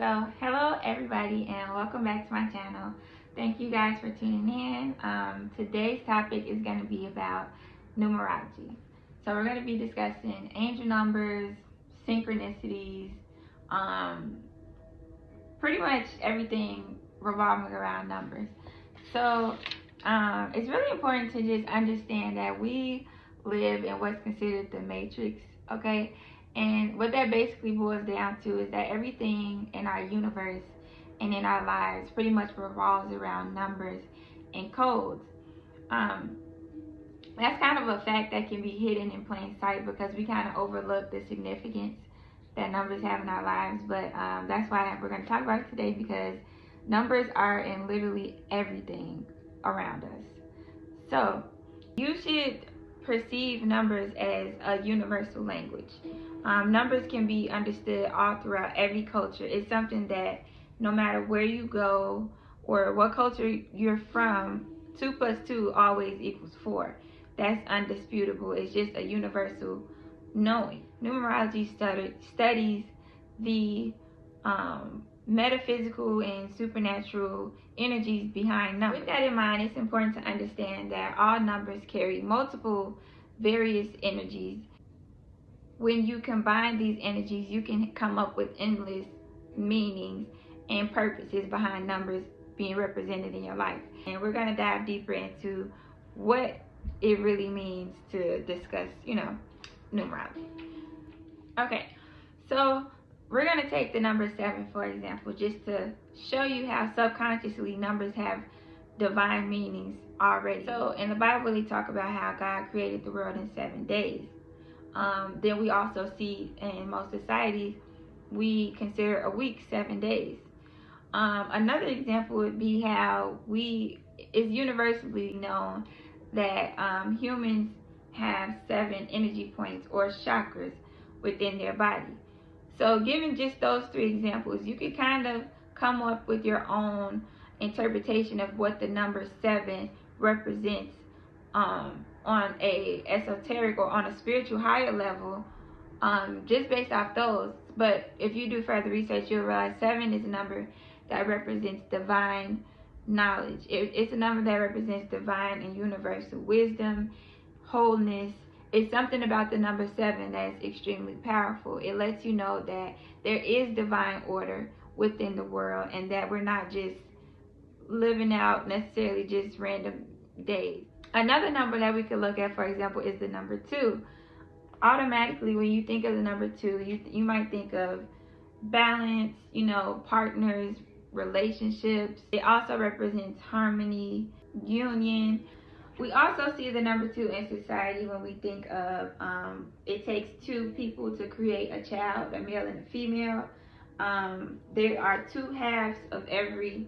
So, hello everybody and welcome back to my channel. Thank you guys for tuning in. Today's topic is going to be about numerology. So, we're going to be discussing angel numbers, synchronicities, um, pretty much everything revolving around numbers. So, it's really important to just understand that we live in what's considered the matrix, okay? And what that basically boils down to is that everything in our universe and in our lives pretty much revolves around numbers and codes. Um, that's kind of a fact that can be hidden in plain sight because we kind of overlook the significance that numbers have in our lives. But that's why we're going to talk about it today, because numbers are in literally everything around us. So you should perceive numbers as a universal language. Numbers can be understood all throughout every culture. It's something that no matter where you go or what culture you're from, 2 plus 2 always equals 4. That's undisputable. It's just a universal knowing. Numerology studies the metaphysical and supernatural energies behind numbers. With that in mind, it's important to understand that all numbers carry multiple various energies. When you combine these energies, you can come up with endless meanings and purposes behind numbers being represented in your life. And we're going to dive deeper into what it really means to discuss, numerology. Okay, so we're going to take the number 7, for example, just to show you how subconsciously numbers have divine meanings already. So in the Bible, they talk about how God created the world in 7 days. Then we also see in most societies, we consider a week 7 days. Another example would be how it's universally known that humans have 7 energy points or chakras within their body. So given just those 3 examples, you can kind of come up with your own interpretation of what the number 7 represents on a esoteric or on a spiritual higher level, just based off those. But if you do further research, you'll realize 7 is a number that represents divine knowledge. It's a number that represents divine and universal wisdom, wholeness. It's something about the number 7 that's extremely powerful. It lets you know that there is divine order within the world and that we're not just living out necessarily just random days. Another number that we could look at, for example, is the number 2. Automatically, when you think of the number 2, you might think of balance, partners, relationships. It also represents harmony, union. We also see the number 2 in society when we think of it takes 2 people to create a child, a male and a female. There are 2 halves of every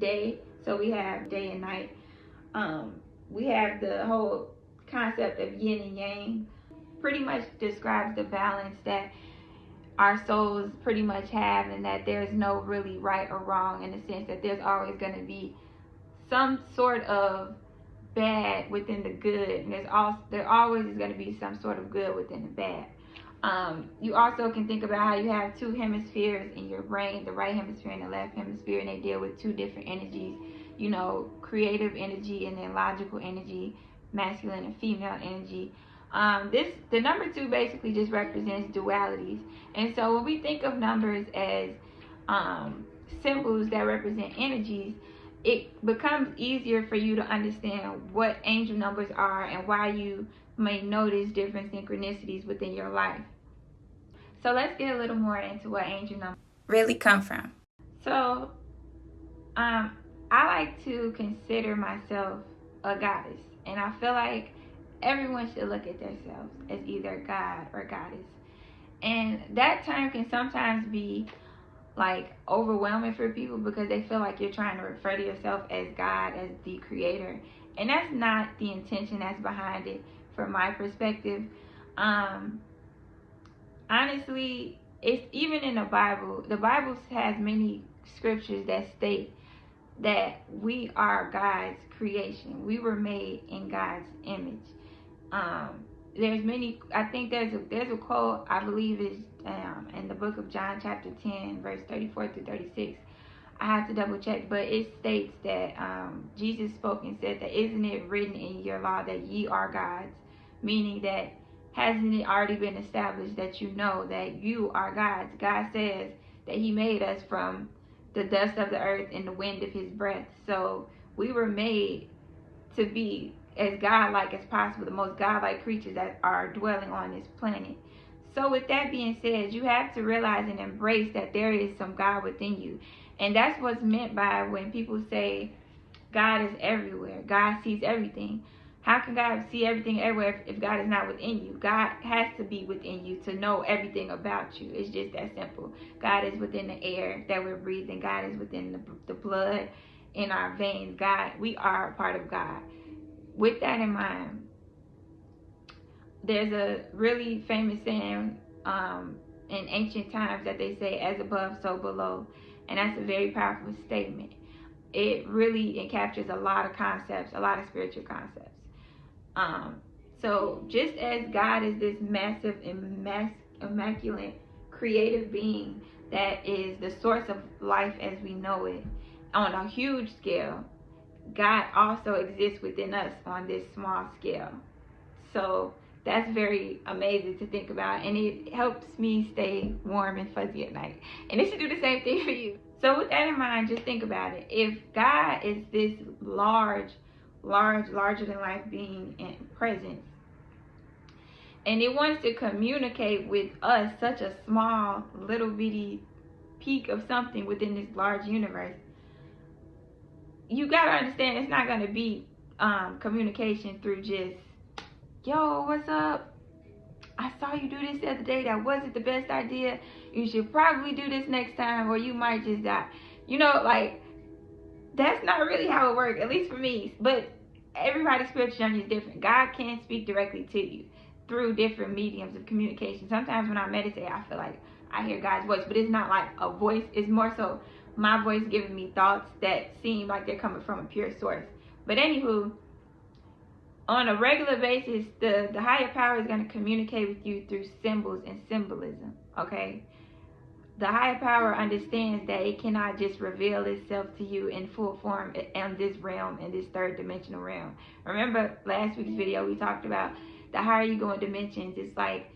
day. So we have day and night. We have the whole concept of yin and yang. Pretty much describes the balance that our souls pretty much have, and that there's no really right or wrong, in the sense that there's always going to be some sort of bad within the good, and there always is going to be some sort of good within the bad. You also can think about how you have 2 hemispheres in your brain, the right hemisphere and the left hemisphere, and they deal with 2 different energies, creative energy and then logical energy, masculine and female energy. The number 2 basically just represents dualities. And so when we think of numbers as symbols that represent energies, it becomes easier for you to understand what angel numbers are and why you may notice different synchronicities within your life. So let's get a little more into what angel numbers really come from. So I like to consider myself a goddess, and I feel like everyone should look at themselves as either God or goddess. And that term can sometimes be like overwhelming for people because they feel like you're trying to refer to yourself as God, as the creator, and that's not the intention that's behind it from my perspective. Honestly, it's even in the Bible has many scriptures that state that we are God's creation. We were made in God's image. There's many. I think there's a quote, I believe is in the book of John chapter 10 verse 34 through 36. I have to double check, but it states that Jesus spoke and said that, isn't it written in your law that ye are gods? Meaning that, hasn't it already been established that you know that you are gods? God says that he made us from the dust of the earth and the wind of his breath. So we were made to be as godlike as possible, the most godlike creatures that are dwelling on this planet. So with that being said, you have to realize and embrace that there is some God within you. And that's what's meant by when people say God is everywhere, God sees everything. How can God see everything everywhere if God is not within you? God has to be within you to know everything about you. It's just that simple. God is within the air that we're breathing. God is within the blood in our veins. God, we are a part of God. With that in mind, there's a really famous saying in ancient times that they say, as above, so below. And that's a very powerful statement. It really captures a lot of concepts, a lot of spiritual concepts. So just as God is this massive, immaculate, creative being that is the source of life as we know it on a huge scale, God also exists within us on this small scale. So that's very amazing to think about, and it helps me stay warm and fuzzy at night. And it should do the same thing for you. So with that in mind, just think about it. If God is this larger than life being and presence, and it wants to communicate with us, such a small little bitty peak of something within this large universe, you gotta understand it's not gonna be communication through just, yo, what's up? I saw you do this the other day. That wasn't the best idea. You should probably do this next time or you might just die. You know, like, that's not really how it works, at least for me. But everybody's spiritual journey is different. God can speak directly to you through different mediums of communication. Sometimes when I meditate, I feel like I hear God's voice, but it's not like a voice. It's more so my voice giving me thoughts that seem like they're coming from a pure source. But anywho, on a regular basis, the higher power is going to communicate with you through symbols and symbolism, okay? The higher power understands that it cannot just reveal itself to you in full form in this realm, in this third dimensional realm. Remember last week's video, we talked about the higher you go in dimensions, it's like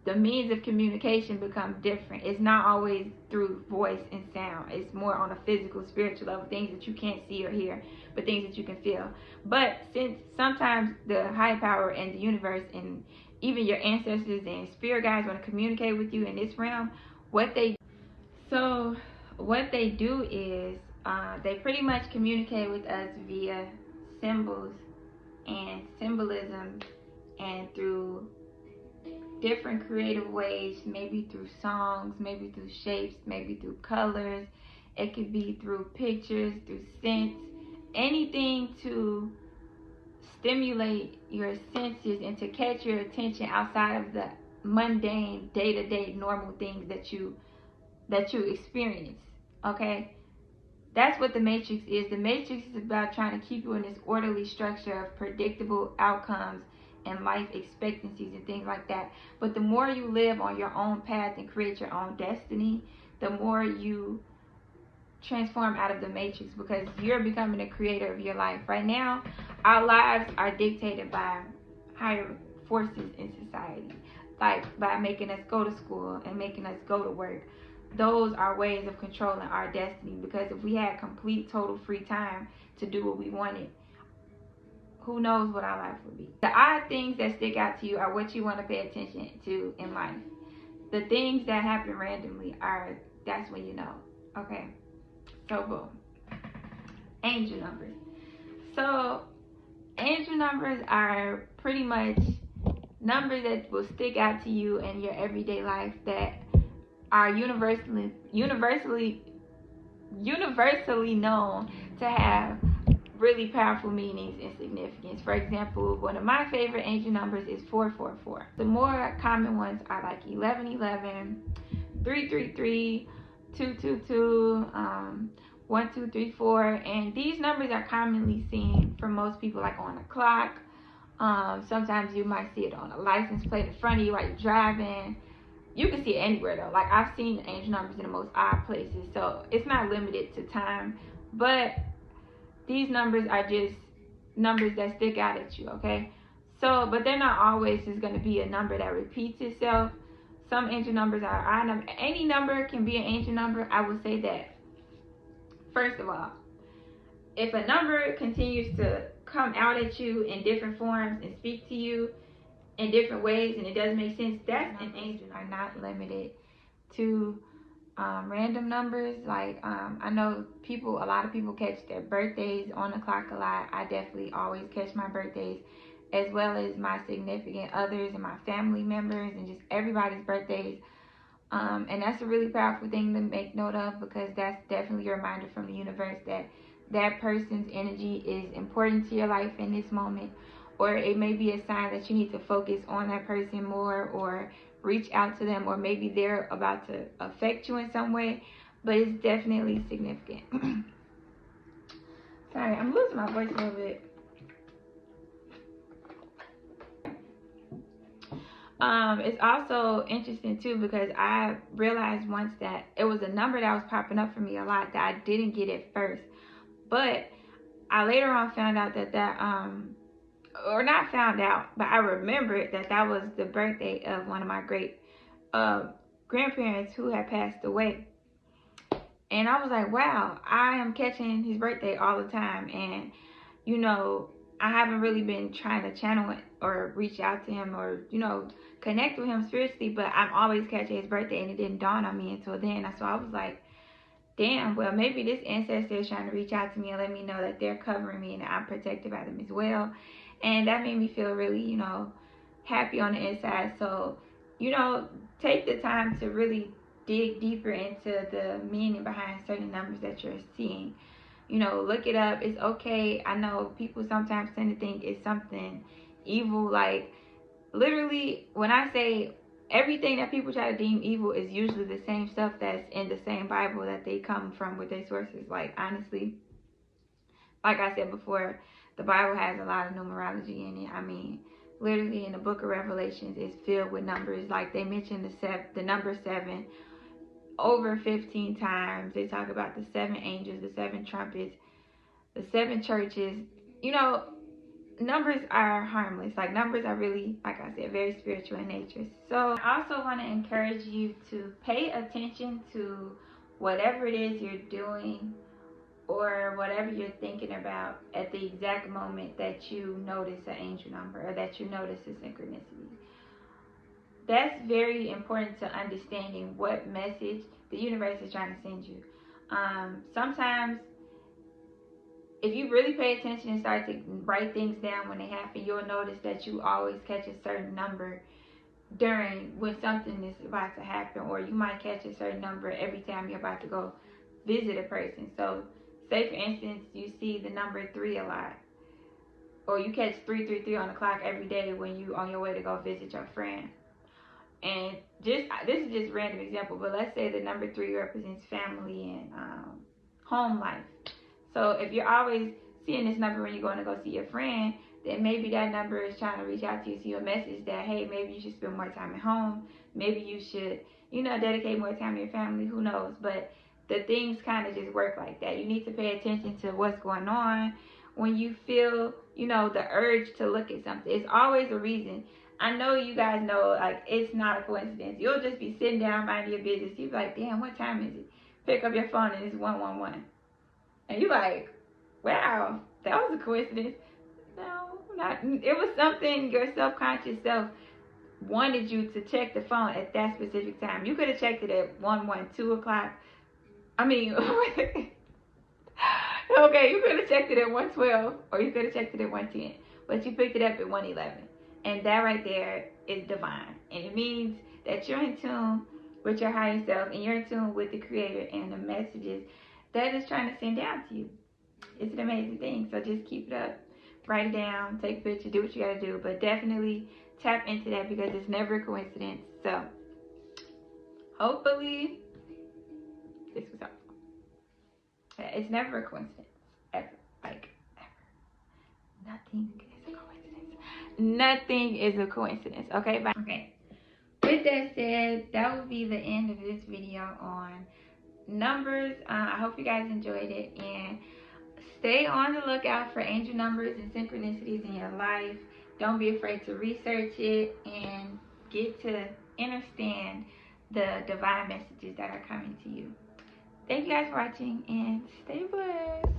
the means of communication become different. It's not always through voice and sound. It's more on a physical, spiritual level, things that you can't see or hear, but things that you can feel. But since sometimes the higher power and the universe and even your ancestors and spirit guides want to communicate with you in this realm, what they do is they pretty much communicate with us via symbols and symbolism and through different creative ways, maybe through songs, maybe through shapes, maybe through colors. It could be through pictures, through scents, anything to stimulate your senses and to catch your attention outside of the mundane, day-to-day, normal things that you experience, okay? That's what the Matrix is. The Matrix is about trying to keep you in this orderly structure of predictable outcomes and life expectancies and things like that. But the more you live on your own path and create your own destiny, the more you transform out of the Matrix, because you're becoming a creator of your life. Right now, our lives are dictated by higher forces in society, like by making us go to school and making us go to work. Those are ways of controlling our destiny, because if we had complete, total free time to do what we wanted, who knows what our life would be. The odd things that stick out to you are what you want to pay attention to in life. The things that happen randomly that's when you know, okay? So boom. Angel numbers. So angel numbers are pretty much numbers that will stick out to you in your everyday life that are universally known to have really powerful meanings and significance. For example, one of my favorite angel numbers is 444. The more common ones are like 1111, 333, 222, 1234, and these numbers are commonly seen for most people like on a clock. Sometimes you might see it on a license plate in front of you while you're driving. you can see it anywhere though. Like I've seen angel numbers in the most odd places, so it's not limited to time. But these numbers are just numbers that stick out at you, okay? So, but they're not always just going to be a number that repeats itself. Some angel numbers are odd numbers. Any number can be an angel number. I would say that, first of all, if a number continues to come out at you in different forms and speak to you in different ways and it doesn't make sense, that's an angel. Are not limited to random numbers. Like I know a lot of people catch their birthdays on the clock a lot. I definitely always catch my birthdays, as well as my significant others and my family members and just everybody's birthdays. And that's a really powerful thing to make note of, because that's definitely a reminder from the universe that that person's energy is important to your life in this moment. Or it may be a sign that you need to focus on that person more, or reach out to them, or maybe they're about to affect you in some way. But it's definitely significant. Sorry, I'm losing my voice a little bit. It's also interesting too, because I realized once that it was a number that was popping up for me a lot that I didn't get at first. But I later on found out that or not found out, but I remembered that was the birthday of one of my great grandparents who had passed away. And I was like, wow, I am catching his birthday all the time. And, you know, I haven't really been trying to channel it or reach out to him or, you know, connect with him spiritually, but I'm always catching his birthday, and it didn't dawn on me until then. So I was like, damn, well, maybe this ancestor is trying to reach out to me and let me know that they're covering me and I'm protected by them as well. And that made me feel really, you know, happy on the inside. So, you know, take the time to really dig deeper into the meaning behind certain numbers that you're seeing. You know, look it up. It's okay. I know people sometimes tend to think it's something evil. Like, literally, when I say everything that people try to deem evil is usually the same stuff that's in the same Bible that they come from with their sources. Like, honestly, like I said before, the Bible has a lot of numerology in it. I mean, literally in the book of Revelations is filled with numbers. Like, they mention the number 7 over 15 times. They talk about the 7 angels, the 7 trumpets, the 7 churches. You know, numbers are harmless. Like, numbers are really, like I said, very spiritual in nature. So I also want to encourage you to pay attention to whatever it is you're doing or whatever you're thinking about at the exact moment that you notice an angel number or that you notice a synchronicity. That's very important to understanding what message the universe is trying to send you. Sometimes, if you really pay attention and start to write things down when they happen, you'll notice that you always catch a certain number when something is about to happen, or you might catch a certain number every time you're about to go visit a person. So, say for instance, you see the number 3 a lot, or you catch 333 on the clock every day when you on your way to go visit your friend. And this is just random example, but let's say the number 3 represents family and home life. So if you're always seeing this number when you're going to go see your friend, then maybe that number is trying to reach out to you, see a message that, hey, maybe you should spend more time at home. Maybe you should, you know, dedicate more time to your family. Who knows? But the things kind of just work like that. You need to pay attention to what's going on. When you feel, you know, the urge to look at something, it's always a reason. I know you guys know, like, it's not a coincidence. You'll just be sitting down minding your business. You'll be like, damn, what time is it? Pick up your phone and it's 111. And you're like, wow, that was a coincidence. No, not. It was something your subconscious self wanted you to check the phone at that specific time. You could have checked it at 2 o'clock. I mean, okay, you could have checked it at 1:12, or you could have checked it at 1:10, but you picked it up at 1:11. And that right there is divine. And it means that you're in tune with your higher self, and you're in tune with the Creator and the messages that is trying to send down to you. It's an amazing thing. So just keep it up. Write it down, take a picture, do what you gotta do. But definitely tap into that, because it's never a coincidence. So hopefully this was helpful. It's never a coincidence. Ever. Like, ever. Nothing is a coincidence. Nothing is a coincidence. Okay, bye. Okay. with that said, that will be the end of this video on numbers. I hope you guys enjoyed it, and stay on the lookout for angel numbers and synchronicities in your life. Don't be afraid to research it and get to understand the divine messages that are coming to you. Thank you guys for watching, and stay blessed.